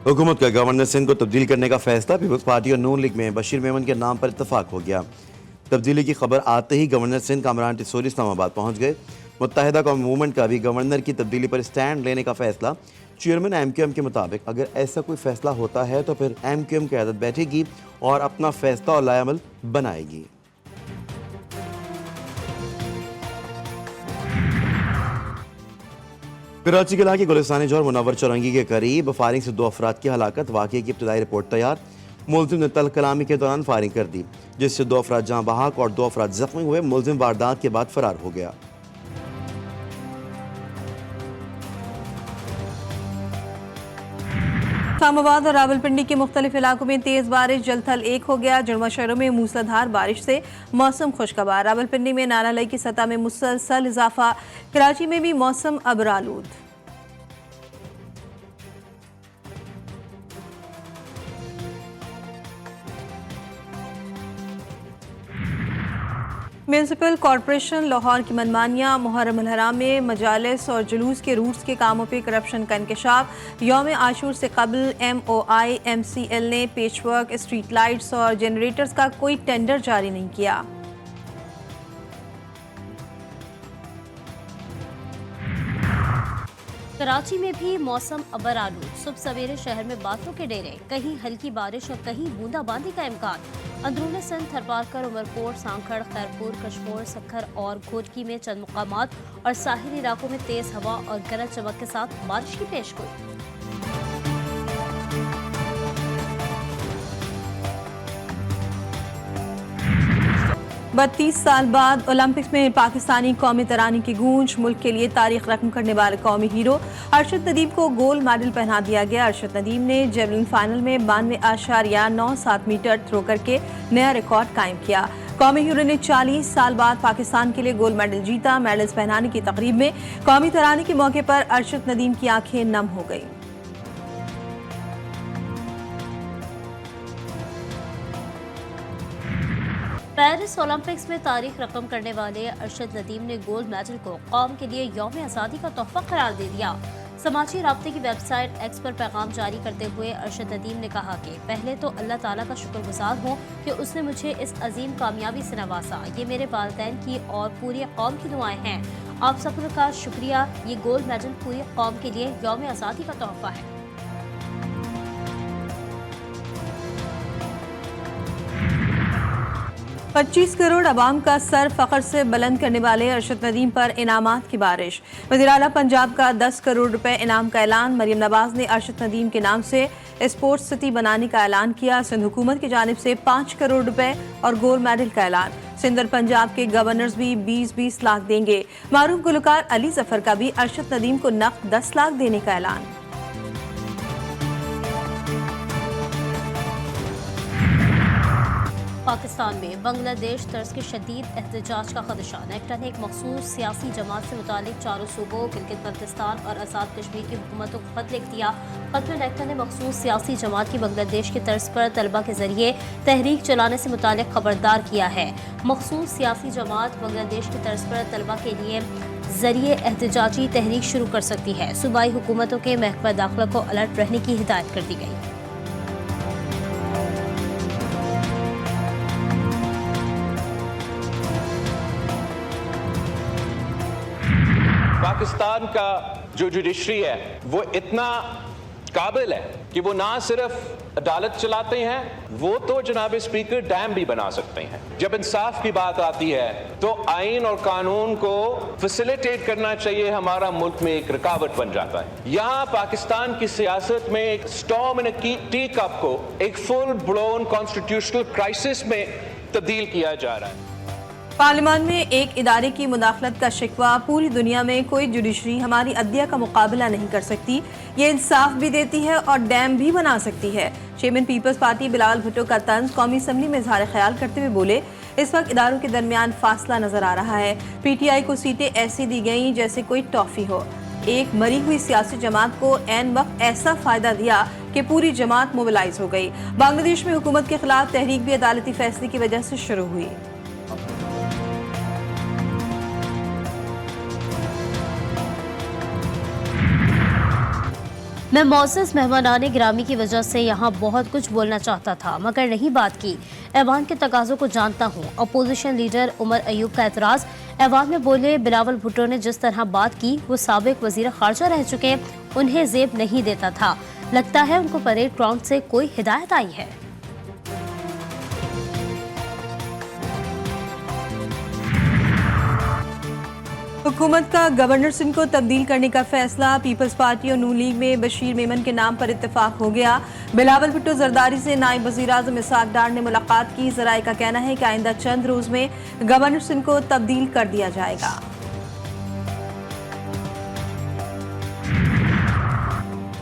हुकूमत का गवर्नर सिंध को तब्दील करने का फैसला। पीपल्स पार्टी और नून लीग में बशीर मेमन के नाम पर इतफाक हो गया। तब्दीली की खबर आते ही गवर्नर सिंध कामरान टिसोरी इस्लामाबाद पहुंच गए। मुत्तहिदा कौम मूवमेंट का भी गवर्नर की तब्दीली पर स्टैंड लेने का फैसला। चेयरमैन MQM के मुताबिक अगर ऐसा कोई फैसला होता है तो फिर MQM क़यादत बैठेगी और अपना फैसला और लाएअमल बनाएगी। कराची के इलाके गुलिस्तानी जौहर मुनव्वर चौरंगी के करीब फायरिंग से 2 अफराद की हलाकत। वाक़े की इब्तदाई रिपोर्ट तैयार। मुलजिम ने तल्ख कलामी के दौरान फायरिंग कर दी, जिससे 2 अफराद जहां बहाक और 2 अफराद जख्मी हुए। मुलजिम वारदात के बाद फरार हो गया। इस्लामाबाद और रावलपिंडी के मुख्तलिफ इलाकों में तेज बारिश, जल थल एक हो गया। जुड़वा शहरों में मूसलाधार बारिश से मौसम खुशगवार। रावलपिंडी में नाला लई की सतह में मुसलसल इजाफा। कराची में भी मौसम अबरालूद। म्यूनसिपल कॉरपोरेशन लाहौर की मनमानियाँ। मुहर्रम अल हराम में मजालिस और जुलूस के रूट्स के कामों पर करप्शन का इंकशाफ। यौम आशूर से कबल MOI MCL ने पेचवर्क, स्ट्रीट लाइट्स और जनरेटर्स का कोई टेंडर जारी नहीं किया। कराची में भी मौसम अबरालूद। सुबह सवेरे शहर में बादलों के डेरे, कहीं हल्की बारिश और कहीं बूंदाबांदी का इम्कान। अंदरूनी सिंध, थरपारकर, उमरकोट, सांखड़, खैरपुर, कशमोर, सखर और घोटकी में चंद मुकामात और साहिली इलाकों में तेज हवा और गरज चमक के साथ बारिश की पेशगोई। 32 साल बाद ओलंपिक्स में पाकिस्तानी कौमी तरानी की गूंज। मुल्क के लिए तारीख रकम करने वाले कौमी हीरो अरशद नदीम को गोल्ड मेडल पहना दिया गया। अरशद नदीम ने जेवलिन फाइनल में 92.97 मीटर थ्रो करके नया रिकॉर्ड कायम किया। कौमी हीरो ने 40 साल बाद पाकिस्तान के लिए गोल्ड मेडल जीता। मेडल्स पहनाने की तकरीब में कौमी तरानी के मौके पर अरशद नदीम की आंखें नम हो गई। पेरिस ओलंपिक्स में तारीख रकम करने वाले अरशद नदीम ने गोल्ड मेडल को कौम के लिए यौम आज़ादी का तोहफा करार दे दिया। समाजी राब्ते की वेबसाइट X पर पैगाम जारी करते हुए अरशद नदीम ने कहा कि पहले तो अल्लाह ताला का शुक्रगुजार हूँ कि उसने मुझे इस अजीम कामयाबी से नवाजा। ये मेरे वालिदैन की और पूरी कौम की दुआएं हैं। आप सब का शुक्रिया। ये गोल्ड मेडल पूरी कौम के लिए यौम आज़ादी का तोहफा है। पच्चीस करोड़ अवाम का सर फख्र से बुलंद करने वाले अरशद नदीम पर इनामात की बारिश। वज़ीर आला पंजाब का 10 करोड़ रुपए इनाम का ऐलान। मरियम नवाज ने अरशद नदीम के नाम से स्पोर्ट्स सिटी बनाने का ऐलान किया। सिंध हुकूमत की जानिब से 5 करोड़ रुपए और गोल्ड मेडल का ऐलान। सिंध और पंजाब के गवर्नर्स भी 20-20 लाख देंगे। मारूफ गुलकार अली जफर का भी अरशद नदीम को नकद 10 लाख देने का ऐलान। पाकिस्तान में बांग्लादेश तर्ज के शदीद एहतजाज का खदशा। नेक्टा ने एक मखसूस सियासी जमात से मुतालिक चारों सूबों गिलगित बल्तिस्तान और आज़ाद कश्मीर की हुकूमतों को खत लिख दिया। खत में नेक्टा ने मखसूस सियासी जमात की बांग्लादेश की तर्ज पर तलबा के जरिए तहरीक चलाने से मुतालिक खबरदार किया है। मखसूस सियासी जमात बांग्लादेश की तर्ज पर तलबा के लिए जरिए एहतजाजी तहरीक शुरू कर सकती है। सूबाई हुकूमतों के महकमा दाखिला को अलर्ट रहने की हिदायत कर दी गई। पाकिस्तान का जो जुडिशरी है वो इतना काबिल है कि वो ना सिर्फ अदालत चलाते हैं, वो तो जनाब स्पीकर डैम भी बना सकते हैं। जब इंसाफ की बात आती है तो आइन और कानून को फैसिलिटेट करना चाहिए। हमारा मुल्क में एक रुकावट बन जाता है। यहाँ पाकिस्तान की सियासत में एक स्टॉर्म इन टी कप को एक फुल ब्लोन कॉन्स्टिट्यूशनल क्राइसिस में तब्दील किया जा रहा है। पार्लियामान में एक इदारे की मुदाखलत का शिकवा। पूरी दुनिया में कोई जुडिशरी हमारी अदलिया का मुकाबला नहीं कर सकती। ये इंसाफ भी देती है और डैम भी बना सकती है। चेयरमैन पीपल्स पार्टी बिलावल भुट्टो का तंज कौमी असम्बली में इजहार ख्याल करते हुए बोले, इस वक्त इदारों के दरमियान फासला नजर आ रहा है। PTI को सीटें ऐसी दी गई जैसे कोई टॉफी हो। एक मरी हुई सियासी जमात को ऐन वक्त ऐसा फायदा दिया कि पूरी जमात मोबिलाइज हो गई। बांग्लादेश में हुकूमत के खिलाफ तहरीक भी अदालती फैसले की वजह से शुरू हुई। मैं मौसस मेहमानाने गिरामी की वजह से यहाँ बहुत कुछ बोलना चाहता था मगर नहीं बात की। ऐवान के तकाज़ों को जानता हूँ। अपोजिशन लीडर उमर अयूब का एतराज़। ऐवान में बोले बिलावल भुट्टो ने जिस तरह बात की वो साबिक वज़ीर ख़ारजा रह चुके, उन्हें जेब नहीं देता था। लगता है उनको परेड ग्राउंड से कोई हिदायत आई है। हुकूमत का गवर्नर सिंध को तब्दील करने का फैसला। पीपल्स पार्टी और नून लीग में बशीर मेमन के नाम पर इत्तेफाक हो गया। बिलावल भुट्टो जरदारी से नायब वज़ीर आज़म इसहाक डार ने मुलाकात की। ज़राए का कहना है कि आइंदा चंद रोज में गवर्नर सिंध को तब्दील कर दिया जाएगा।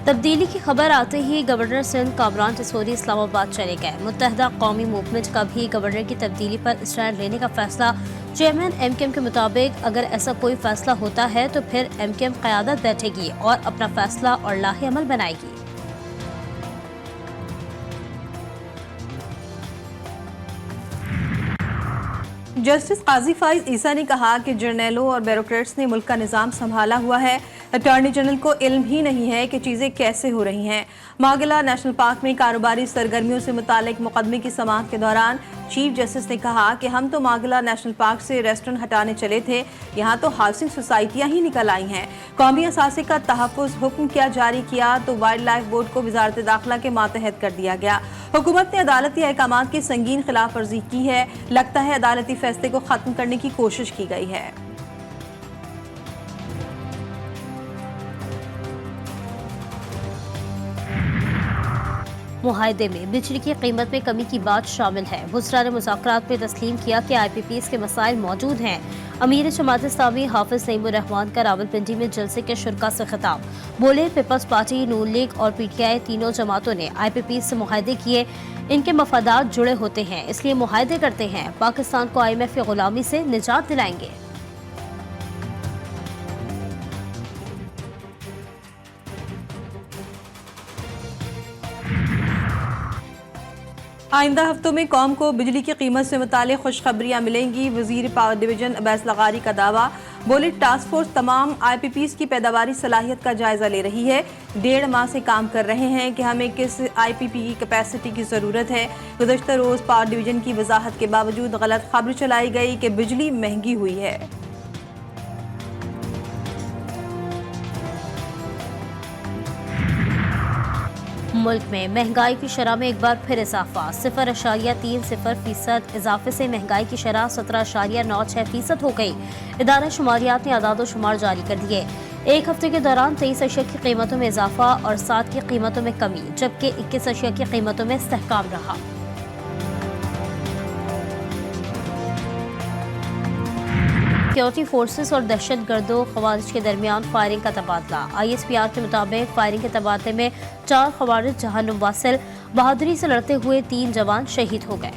तब्दीली की खबर आते ही गवर्नर सिंध कामरान टिसोरी इस्लामाबाद चले गए। मुत्तहदा कौमी मूवमेंट का भी गवर्नर की तब्दीली पर स्टैंड लेने का फैसला। चेयरमैन एमकेएम के मुताबिक अगर ऐसा कोई फैसला होता है तो फिर एमकेएम क़यादत बैठेगी और अपना फैसला और लाहे अमल बनाएगी। जस्टिस काजी फाइज ईसा ने कहा कि जर्नैलों और ब्यूरोक्रेट्स ने मुल्क का निज़ाम संभाला हुआ है। अटॉर्नी जनरल को इल्म ही नहीं है कि चीज़ें कैसे हो रही हैं। मागला नेशनल पार्क में कारोबारी सरगर्मियों से मुतालिक मुकदमे की समाअत के दौरान चीफ जस्टिस ने कहा कि हम तो मागला नेशनल पार्क से रेस्टोरेंट हटाने चले थे, यहाँ तो हाउसिंग सोसाइटियाँ ही निकल आई हैं। कौमी असासे का तहफ़्फ़ुज़ हुक्म क्या जारी किया तो वाइल्ड लाइफ बोर्ड को वजारत दाखिला के मातहत कर दिया गया। हुकूमत ने अदालती अहकामात की संगीन खिलाफ वर्जी की है। लगता है अदालती फैसले को ख़त्म करने की कोशिश की गई है। मुआहदे में बिजली की कीमत में कमी की बात शामिल है। वुज़रा ने मुज़ाकरात में तस्लीम किया कि IPPs के मसाइल मौजूद हैं। अमीर जमात इस्लामी हाफिज नईमुर रहमान का रावलपिंडी में जलसे के शुरका से खिताब। बोले पीपल्स पार्टी, नून लीग और PTI तीनों जमातों ने IPPs से मुआहदे किए। इनके मफादात जुड़े होते हैं, इसलिए मुआहदे करते हैं। पाकिस्तान को IMF की गुलामी से निजात दिलाएंगे। आइंदा हफ्तों में कौम को बिजली की कीमत से मुतालिक खुशखबरियाँ मिलेंगी। वजीर पावर डिवीजन अब्बास लगारी का दावा। बोले टास्क फोर्स तमाम IPPs की पैदावारी सलाहियत का जायजा ले रही है। 1.5 माह से काम कर रहे हैं कि हमें किस IPP की कैपेसिटी की ज़रूरत है। गुज़श्ता रोज़ पावर डिवीजन की वजाहत के बावजूद गलत खबर चलाई गई कि बिजली महंगी हुई है। मुल्क में महंगाई की शरह में एक बार फिर इजाफा। 0.30% इजाफे से महंगाई की शरह 17.96% हो गई। इदारा शुमारियात ने आदाद शुमार जारी कर दिए। एक हफ्ते के दौरान 23 अशिया की कीमतों में इजाफा और 7 की कीमतों में कमी, जबकि 21 अशिया की कीमतों में इस्तेहकाम रहा। सिक्योरिटी फोर्सेस और दहशत गर्दों खवारिज के दरमियान फायरिंग का तबादला। ISPR के मुताबिक फायरिंग के तबादले में 4 खवारिज जहन्नुम वासिल बहादुरी से लड़ते हुए 3 जवान शहीद हो गए।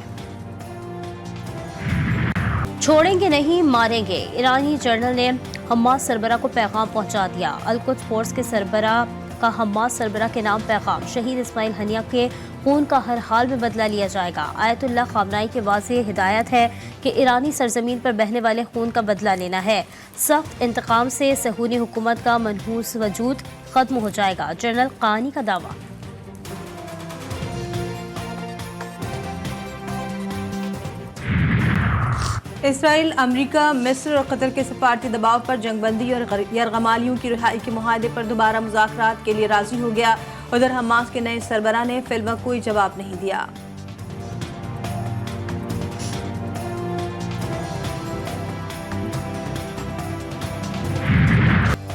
छोड़ेंगे नहीं मारेंगे, ईरानी जर्नल ने हमास सरबरा को पैगाम पहुंचा दिया। अल-कुद्स फोर्स के सरबरा का हमास सरबरा के नाम पैगाम। शहीद इस्माइल हनिया के खून का हर हाल में बदला लिया जाएगा। आयतुल्लाह खामनाई की वाज़ेह हिदायत है कि ईरानी सरजमीन पर बहने वाले खून का बदला लेना है। सख्त इंतकाम से सहूनी हुकूमत का मनहूस वजूद खत्म हो जाएगा। जनरल क़ानी का दावा। इसराइल, अमेरिका, मिस्र और कतर के सफारती दबाव पर जंगबंदी और यरगमालियों की रिहाई के मुआहदे पर दोबारा मुज़ाकरात के लिए राजी हो गया। उधर हमास के नए सरबरा ने फिलहाल कोई जवाब नहीं दिया।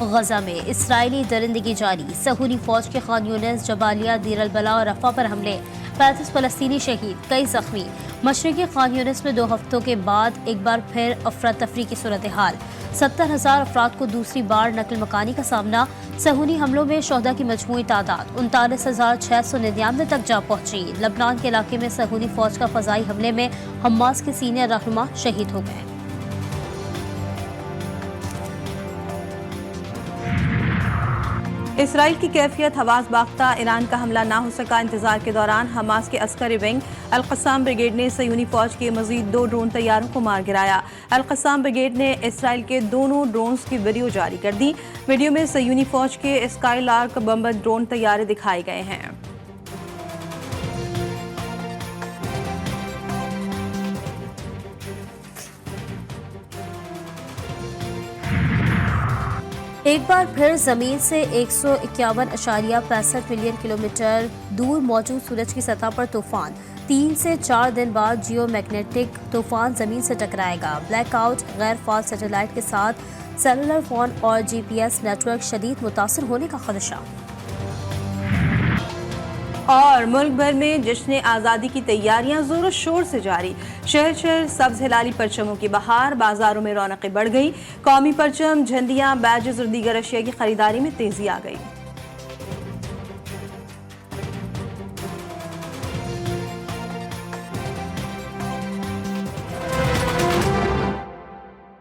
गजा में इसराइली दरिंदगी जारी। सहूनी फौज के खान यूनिस, जबालिया, दीर अल-बला और रफा पर हमले। 35 फलस्तीनी शहीद, कई जख्मी। मशरिकी खान यूनिस में 2 हफ्तों के बाद एक बार फिर अफरा तफरी की सूरत हाल। 70,000 अफराद को दूसरी बार नकल मकानी का सामना। सहूनी हमलों में शोहदा की मजमूई तादाद 39,699 तक जा पहुंची। लबनान के इलाके में सहूनी फौज का फजाई हमले में हमास के सीनियर रहनुमा शहीद हो गए। इसराइल की कैफियत हवास बाख्ता, ईरान का हमला ना हो सका। इंतजार के दौरान हमास के अस्करी विंग अल-क़स्साम ब्रिगेड ने सयूनी फौज के मजीद 2 ड्रोन तैयारों को मार गिराया। अल-क़स्साम ब्रिगेड ने इसराइल के दोनों ड्रोन्स की वीडियो जारी कर दी। वीडियो में सयूनी फौज के स्काईलार्क बम्बर ड्रोन तैयारे दिखाए गए हैं। एक बार फिर जमीन से 151.65 मिलियन किलोमीटर दूर मौजूद सूरज की सतह पर तूफान। 3 से 4 दिन बाद जियो मैग्नेटिक तूफान जमीन से टकराएगा। ब्लैकआउट, गैर फाल सैटेलाइट के साथ सेलुलर फोन और GPS नेटवर्क शदीद मुतासर होने का खदशा। और मुल्क भर में जश्न आज़ादी की तैयारियां जोरों शोर से जारी। शहर शहर सब्ज हिलाली परचमों की बहार, बाजारों में रौनकें बढ़ गई। कौमी परचम, झंडियां, बैजेस और दीगर अशिया की खरीदारी में तेजी आ गई।